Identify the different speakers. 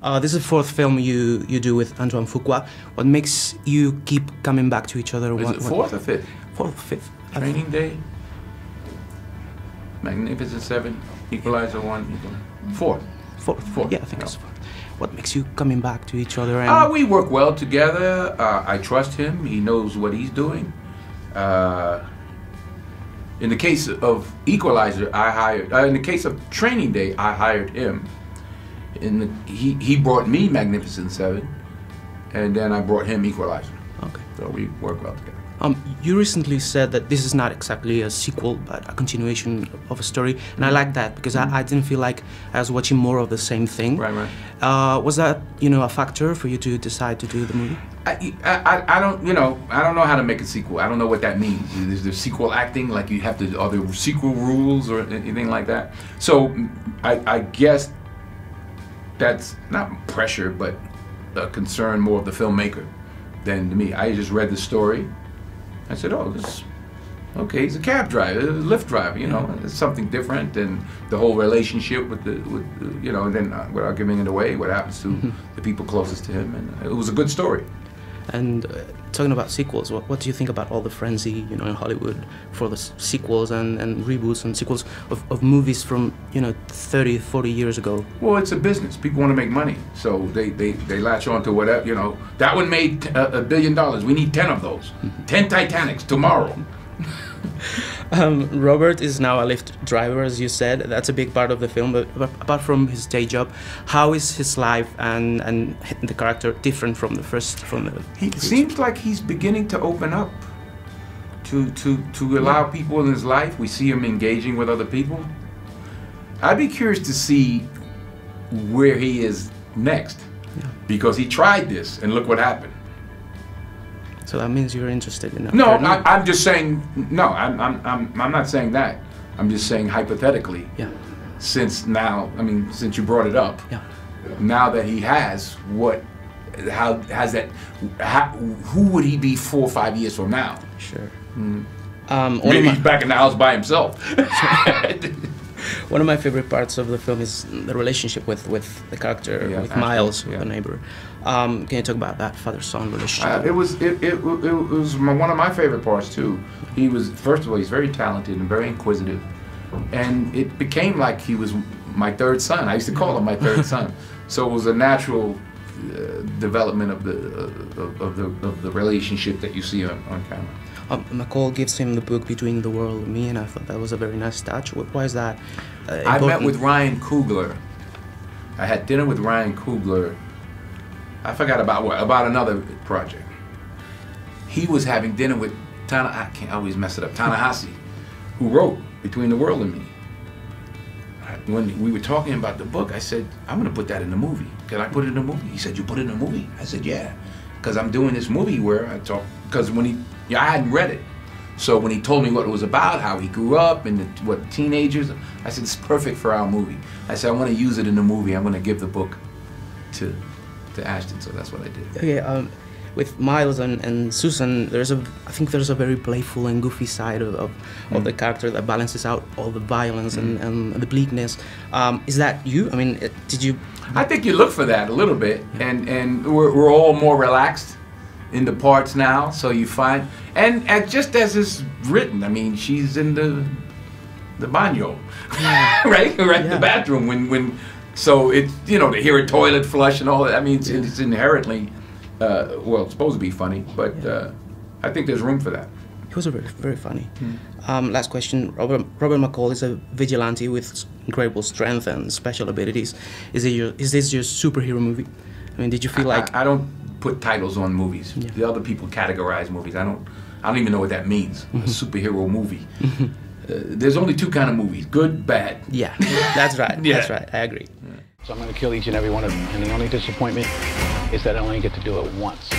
Speaker 1: This is the fourth film you do with Antoine Fuqua. What makes you keep coming back to each other?
Speaker 2: Is it fourth or fifth?
Speaker 1: Fourth or fifth.
Speaker 2: Training Day, Magnificent Seven, Equalizer 1, fourth.
Speaker 1: Yeah, I think it's fourth. What makes you coming back to each other? And
Speaker 2: we work well together. I trust him. He knows what he's doing. In the case of Equalizer, I hired. In the case of Training Day, I hired him. He brought me Magnificent Seven, and then I brought him Equalizer.
Speaker 1: Okay.
Speaker 2: So we work well together.
Speaker 1: You recently said that this is not exactly a sequel, but a continuation of a story, and I like that because I didn't feel like I was watching more of the same thing.
Speaker 2: Right.
Speaker 1: Was that a factor for you to decide to do the movie?
Speaker 2: I don't know how to make a sequel. I don't know what that means. Is there sequel acting? Like you have to? Are there sequel rules or anything like that? So I guess that's not pressure, but a concern more of the filmmaker than to me. I just read the story. I said, oh, okay, he's a cab driver, a Lyft driver, it's something different, and the whole relationship with and then without giving it away, what happens to the people closest to him, and it was a good story.
Speaker 1: And talking about sequels, what do you think about all the frenzy, in Hollywood for the sequels and reboots and sequels of movies from, 30, 40 years ago?
Speaker 2: Well, it's a business. People want to make money, so they latch on to whatever, that one made $1 billion. We need 10 of those. 10 Titanics tomorrow.
Speaker 1: Robert is now a Lyft driver, as you said. That's a big part of the film, but apart from his day job, how is his life and the character different from the first?
Speaker 2: He seems like he's beginning to open up to allow people in his life. We see him engaging with other people. I'd be curious to see where he is next, because he tried this and look what happened.
Speaker 1: So that means you're interested in that?
Speaker 2: No, I'm just saying. No, I'm not saying that. I'm just saying hypothetically.
Speaker 1: Yeah.
Speaker 2: Since you brought it up.
Speaker 1: Yeah.
Speaker 2: Now that he has, who would he be 4 or 5 years from now?
Speaker 1: Sure.
Speaker 2: Maybe he's back in the house by himself.
Speaker 1: One of my favorite parts of the film is the relationship with the character, with Miles, the neighbor. Can you talk about that father-son relationship?
Speaker 2: It was one of my favorite parts too. First of all, he's very talented and very inquisitive, and it became like he was my third son. I used to call him my third son. So it was a natural development of the relationship that you see on camera.
Speaker 1: McCall gives him the book Between the World and Me, and I thought that was a very nice touch. Why is that important?
Speaker 2: I met with Ryan Coogler. I had dinner with Ryan Coogler. I forgot about another project. He was having dinner with I can't always mess it up, Ta-Nehisi, who wrote Between the World and Me. When we were talking about the book, I said, I'm going to put that in the movie. Can I put it in the movie? He said, you put it in the movie? I said, yeah. Because I'm doing this movie where I talk, because I hadn't read it. So when he told me what it was about, how he grew up, and what teenagers, I said, it's perfect for our movie. I said, I want to use it in the movie. I'm going to give the book to Ashton, so that's what I did.
Speaker 1: Okay, with Miles and Susan, I think there's a very playful and goofy side of the character that balances out all the violence and the bleakness. Is that you? I mean, did you?
Speaker 2: I think you look for that a little bit, and we're all more relaxed in the parts now. So you find, and just as it's written, I mean, she's in the baño, right, the bathroom when. So it's to hear a toilet flush and all that. I mean, it's inherently. Well, it's supposed to be funny, but I think there's room for that.
Speaker 1: He was very, very funny. Last question. Robert McCall is a vigilante with incredible strength and special abilities. Is this your superhero movie? I mean, did you feel like...
Speaker 2: I don't put titles on movies. Yeah. The other people categorize movies. I don't even know what that means, a superhero movie. There's only two kind of movies, good, bad.
Speaker 1: Yeah, that's right. That's right. I agree.
Speaker 3: Yeah. So I'm going to kill each and every one of them, and the only disappointment is that I only get to do it once.